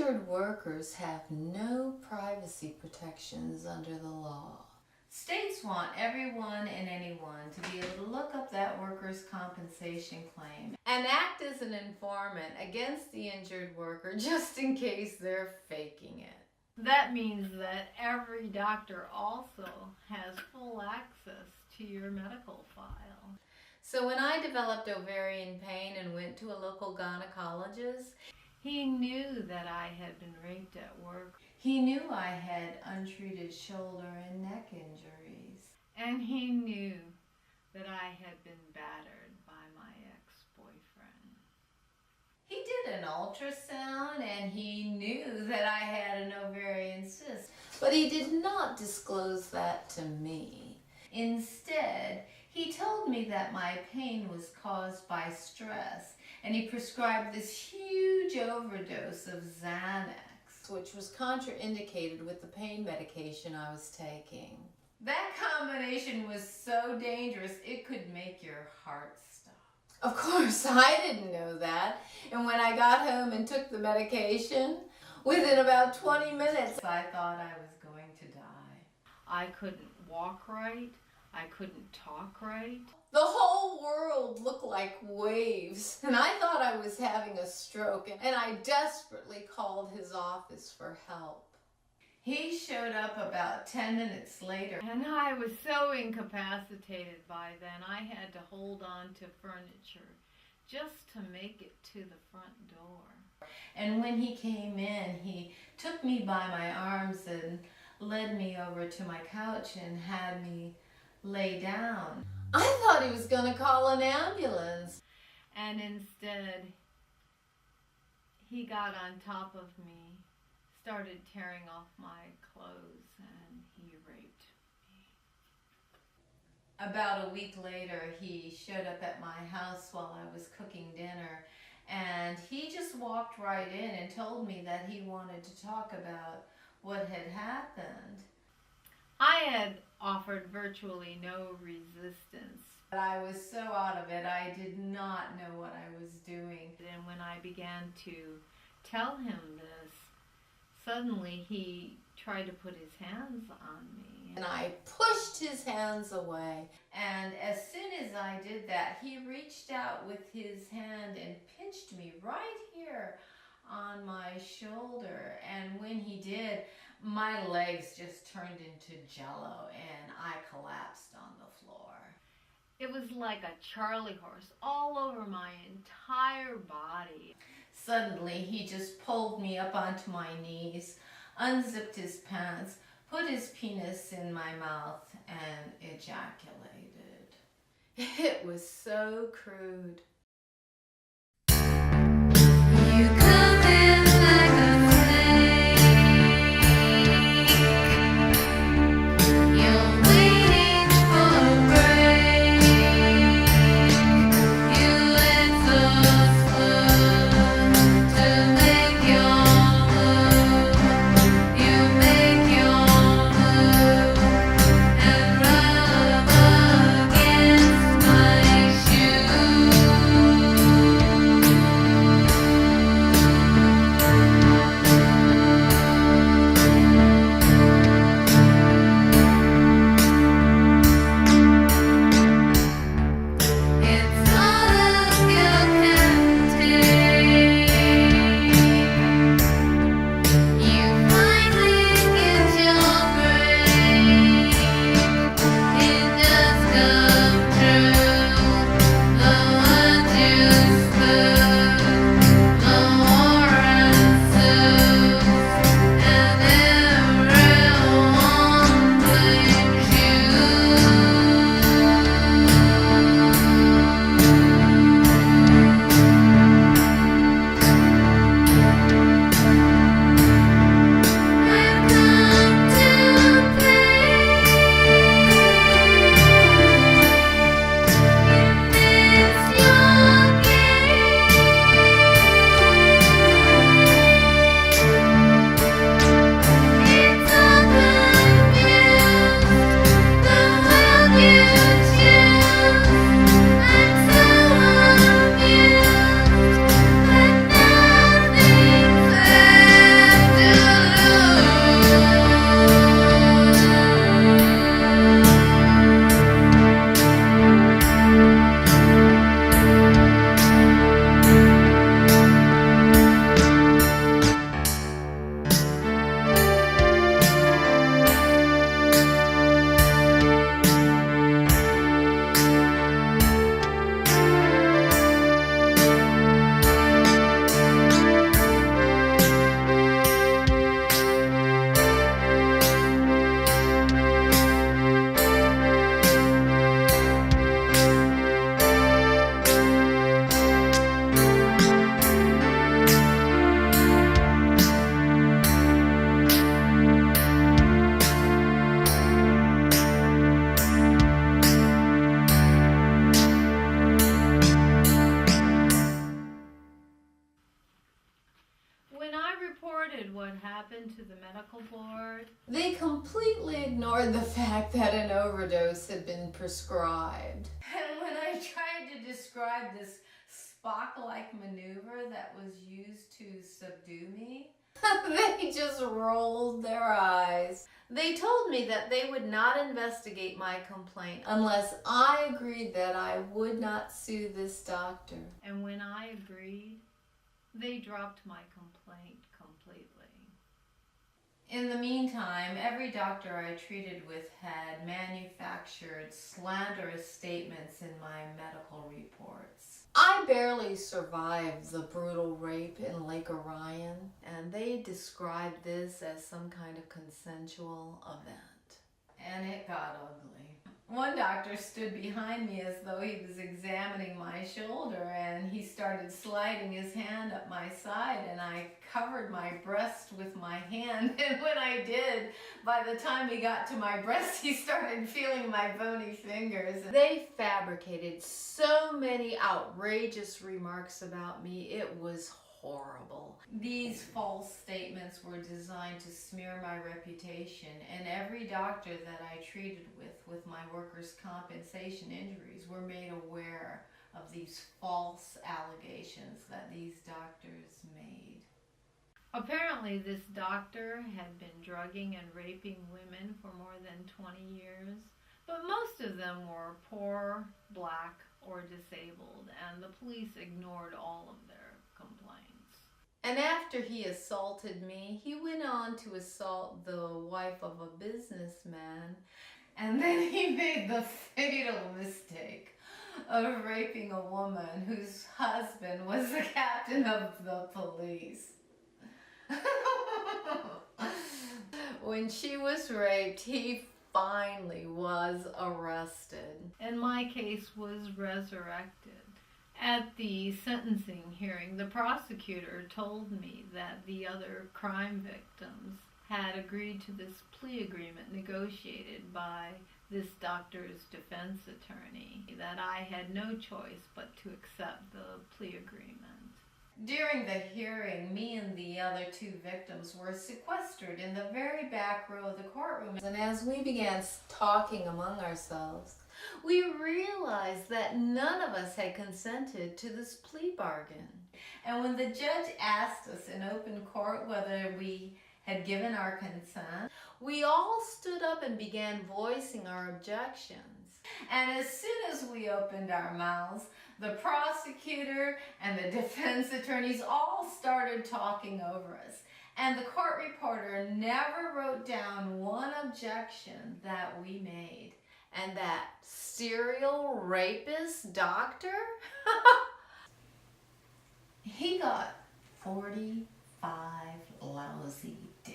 Injured workers have no privacy protections under the law. States want everyone and anyone to be able to look up that workers' compensation claim and act as an informant against the injured worker just in case they're faking it. That means that every doctor also has full access to your medical file. So when I developed ovarian pain and went to a local gynecologist, he knew that I had been raped at work. He knew I had untreated shoulder and neck injuries. And he knew that I had been battered by my ex-boyfriend. He did an ultrasound and he knew that I had an ovarian cyst, but he did not disclose that to me. Instead, he told me that my pain was caused by stress, and he prescribed this huge overdose of Xanax, which was contraindicated with the pain medication I was taking. That combination was so dangerous it could make your heart stop. Of course, I didn't know that, and when I got home and took the medication, within about 20 minutes, I thought I was going to die. I couldn't walk right. I couldn't talk right. The whole world looked like waves, and I thought I was having a stroke, and I desperately called his office for help. He showed up about 10 minutes later, and I was so incapacitated by then I had to hold on to furniture just to make it to the front door. And when he came in, he took me by my arms and led me over to my couch and had me lay down. I thought he was going to call an ambulance. And instead, he got on top of me, started tearing off my clothes, and he raped me. About a week later, he showed up at my house while I was cooking dinner, and he just walked right in and told me that he wanted to talk about what had happened. I had offered virtually no resistance. But I was so out of it, I did not know what I was doing. And when I began to tell him this, suddenly he tried to put his hands on me. And I pushed his hands away. And as soon as I did that, he reached out with his hand and pinched me right here on my shoulder. And when he did, my legs just turned into jello and I collapsed on the floor. It was like a Charlie horse all over my entire body. Suddenly, he just pulled me up onto my knees, unzipped his pants, put his penis in my mouth, and ejaculated. It was so crude. You come in like a snake. You're waiting for a break. You act so slow to make your move. You make your move and rub against my shoes. reported what happened to the medical board. They completely ignored the fact that an overdose had been prescribed. And when I tried to describe this Spock-like maneuver that was used to subdue me, they just rolled their eyes. They told me that they would not investigate my complaint unless I agreed that I would not sue this doctor. And when I agreed, they dropped my complaint completely. In the meantime, every doctor I treated with had manufactured slanderous statements in my medical reports. I barely survived the brutal rape in Lake Orion, and they described this as some kind of consensual event. And it got ugly. One doctor stood behind me as though he was examining my shoulder, and he started sliding his hand up my side, and I covered my breast with my hand. And when I did, by the time he got to my breast, he started feeling my bony fingers. They fabricated so many outrageous remarks about me, it was horrible. These false statements were designed to smear my reputation, and every doctor that I treated with my workers' compensation injuries were made aware of these false allegations that these doctors made. Apparently, this doctor had been drugging and raping women for more than 20 years, but most of them were poor, black, or disabled, and the police ignored all of their complaints. And after he assaulted me, he went on to assault the wife of a businessman, and then he made the fatal mistake of raping a woman whose husband was the captain of the police. When she was raped, he finally was arrested. And my case was resurrected. At the sentencing hearing, the prosecutor told me that the other crime victims had agreed to this plea agreement negotiated by this doctor's defense attorney, that I had no choice but to accept the plea agreement. During the hearing, me and the other two victims were sequestered in the very back row of the courtroom. And as we began talking among ourselves, we realized that none of us had consented to this plea bargain. And when the judge asked us in open court whether we had given our consent, we all stood up and began voicing our objections. And as soon as we opened our mouths, the prosecutor and the defense attorneys all started talking over us. And the court reporter never wrote down one objection that we made. And that serial rapist doctor, he got 45 lousy days.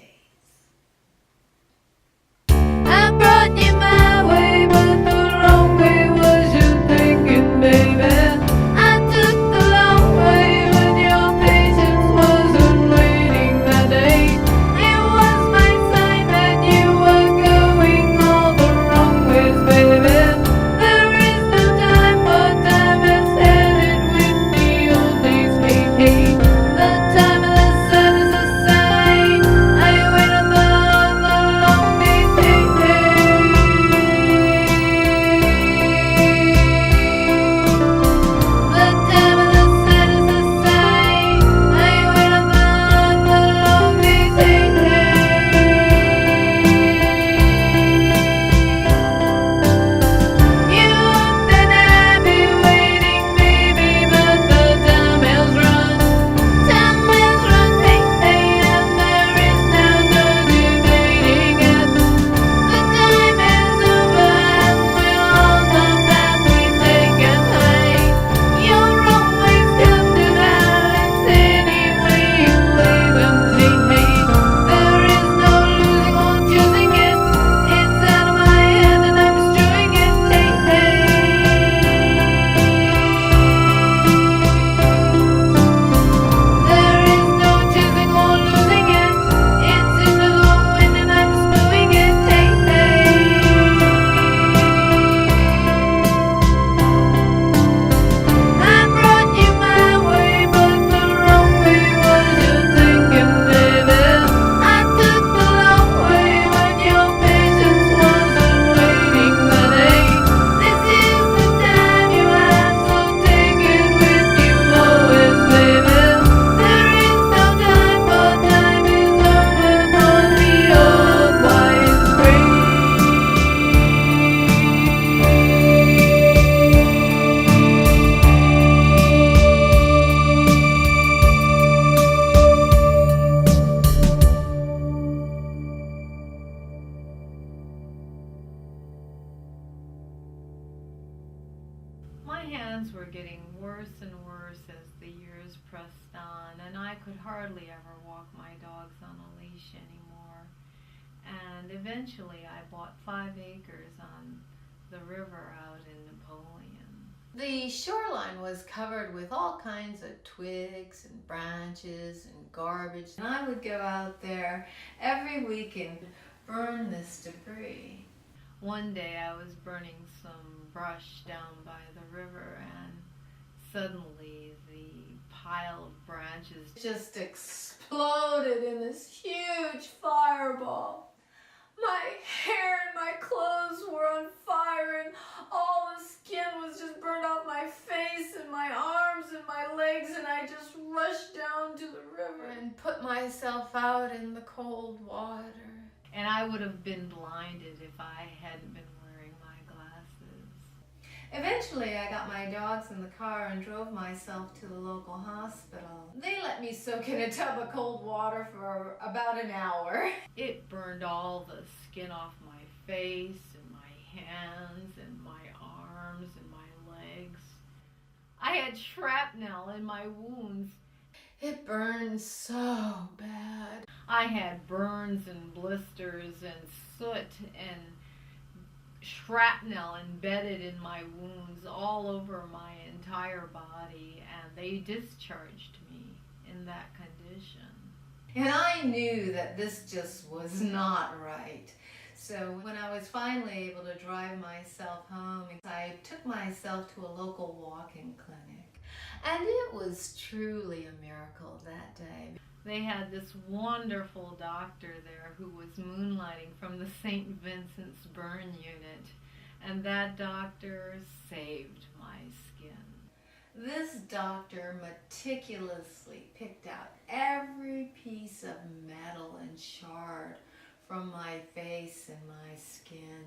I brought you my way, but the wrong way was you thinking, baby. I took the long way, but your patience wasn't waiting that day. It was my sign that you were going all the wrong ways, baby. There is no time, but time has headed with the old days, hey, hey. The time of the sun is a sign. I could hardly ever walk my dogs on a leash anymore. And eventually I bought 5 acres on the river out in Napoleon. The shoreline was covered with all kinds of twigs and branches and garbage, and I would go out there every weekend to burn this debris. One day I was burning some brush down by the river, and suddenly the pile of branches just exploded in this huge fireball. My hair and my clothes were on fire, and all the skin was just burned off my face and my arms and my legs, and I just rushed down to the river and put myself out in the cold water. And I would have been blinded if I hadn't been wearing my glasses. Eventually, I got my dogs in the car and drove myself to the local hospital. They let me soak in a tub of cold water for about an hour. It burned all the skin off my face and my hands and my arms and my legs. I had shrapnel in my wounds. It burned so bad. I had burns and blisters and soot and shrapnel embedded in my wounds all over my entire body, and they discharged me in that condition. And I knew that this just was not right. So when I was finally able to drive myself home, I took myself to a local walk-in clinic. And it was truly a miracle that day. They had this wonderful doctor there who was moonlighting from the St. Vincent's burn unit, and that doctor saved my skin. This doctor meticulously picked out every piece of metal and shard from my face and my skin,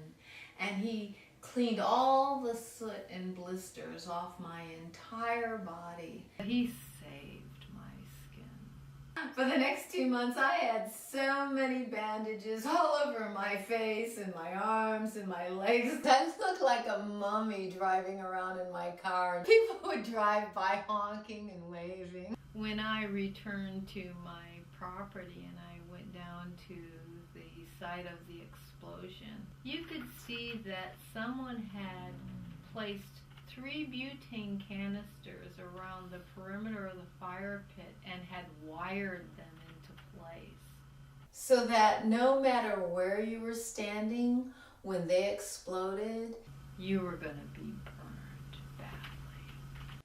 and he cleaned all the soot and blisters off my entire body. He saved my skin. For the next 2 months, I had so many bandages all over my face and my arms and my legs. I looked like a mummy driving around in my car. People would drive by honking and waving. When I returned to my property and I went down to the site of the explosion, you could see that someone had placed 3 butane canisters around the perimeter of the fire pit and had wired them into place. So that no matter where you were standing when they exploded, you were going to be burned badly.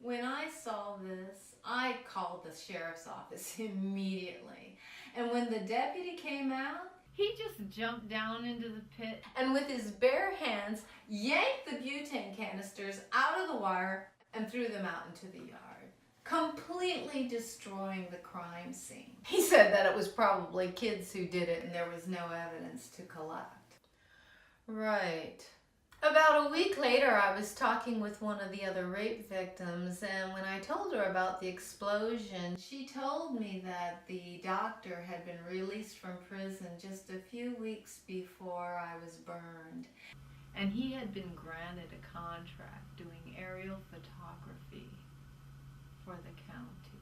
When I saw this, I called the sheriff's office immediately. And when the deputy came out, he just jumped down into the pit and with his bare hands yanked the butane canisters out of the wire and threw them out into the yard, completely destroying the crime scene. He said that it was probably kids who did it and there was no evidence to collect. Right. About a week later, I was talking with one of the other rape victims, and when I told her about the explosion, she told me that the doctor had been released from prison just a few weeks before I was burned. And he had been granted a contract doing aerial photography for the county.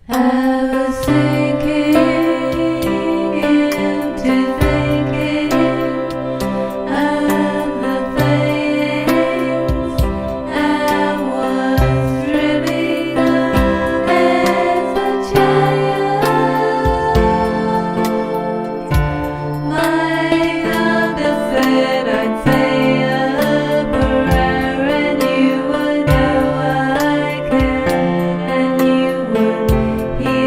I was thinking he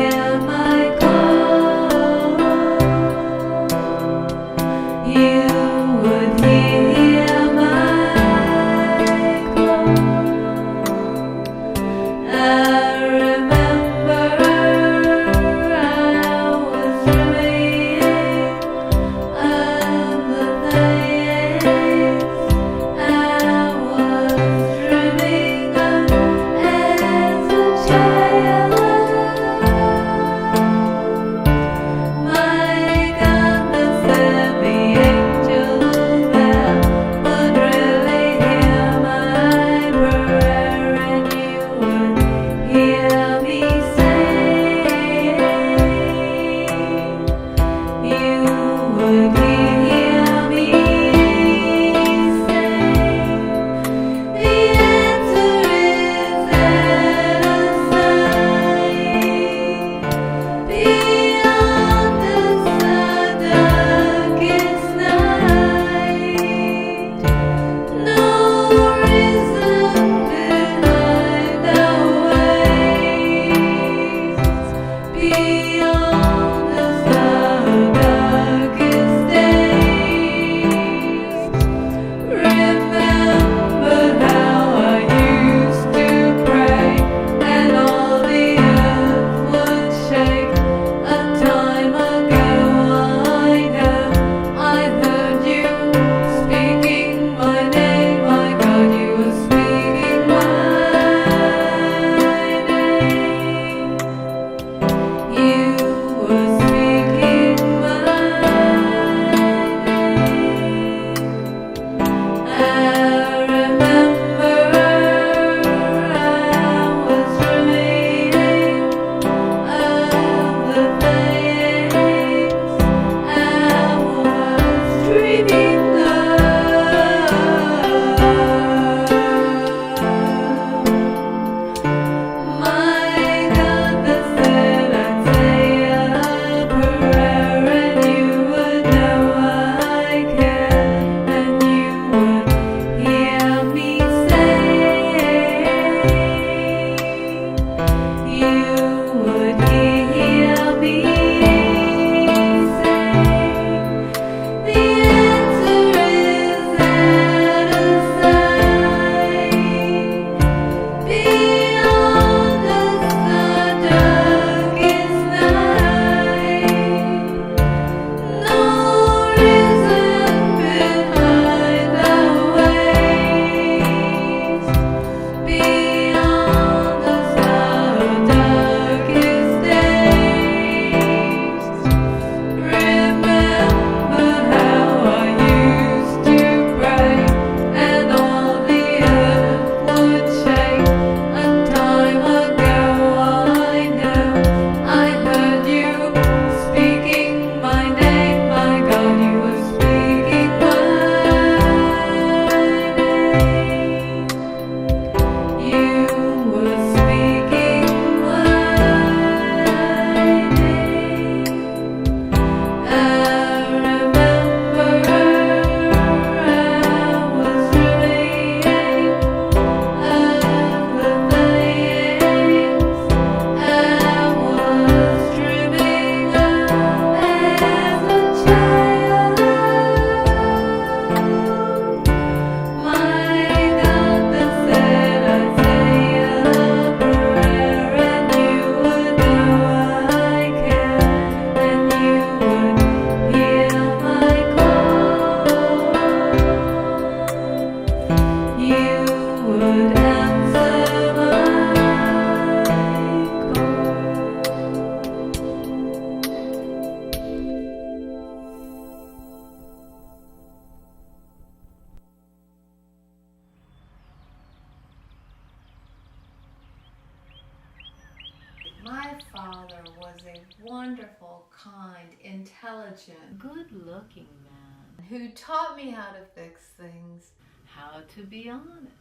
father was a wonderful, kind, intelligent, good-looking man who taught me how to fix things how to be honest.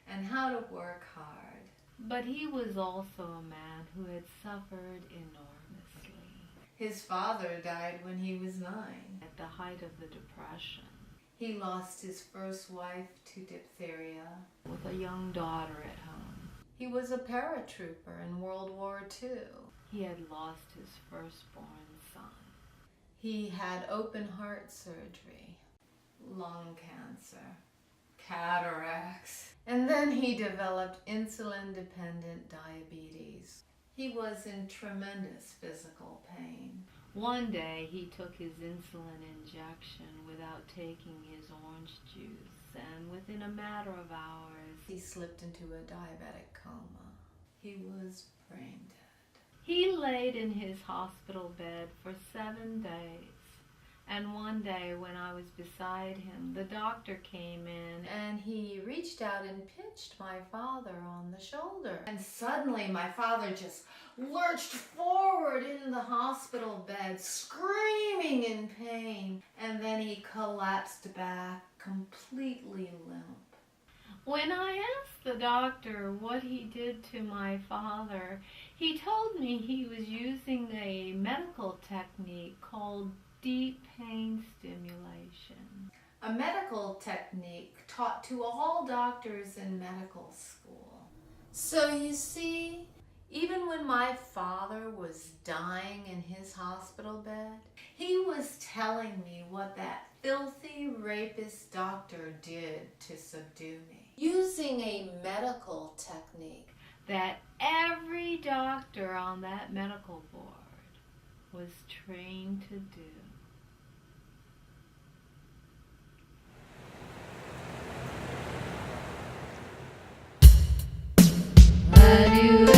and how to work hard. But he was also a man who had suffered enormously His father died when he was 9. at the height of the Depression, He lost his first wife to diphtheria. with a young daughter at home. He was a paratrooper in World War II. He had lost his firstborn son. He had open heart surgery, lung cancer, cataracts, and then he developed insulin-dependent diabetes. He was in tremendous physical pain. One day he took his insulin injection without taking his orange juice, and within a matter of hours He slipped into a diabetic coma. He was brain dead. he laid in his hospital bed for 7 days. And one day when I was beside him, the doctor came in And he reached out and pinched my father on the shoulder. And suddenly my father just lurched forward in the hospital bed, screaming in pain. And then he collapsed back, completely limp. When I asked the doctor what he did to my father, he told me he was using a medical technique called deep pain stimulation. A medical technique taught to all doctors in medical school. So you see, even when my father was dying in his hospital bed, he was telling me what that filthy rapist doctor did to subdue me, using a medical technique That every doctor on that medical board was trained to do. Have you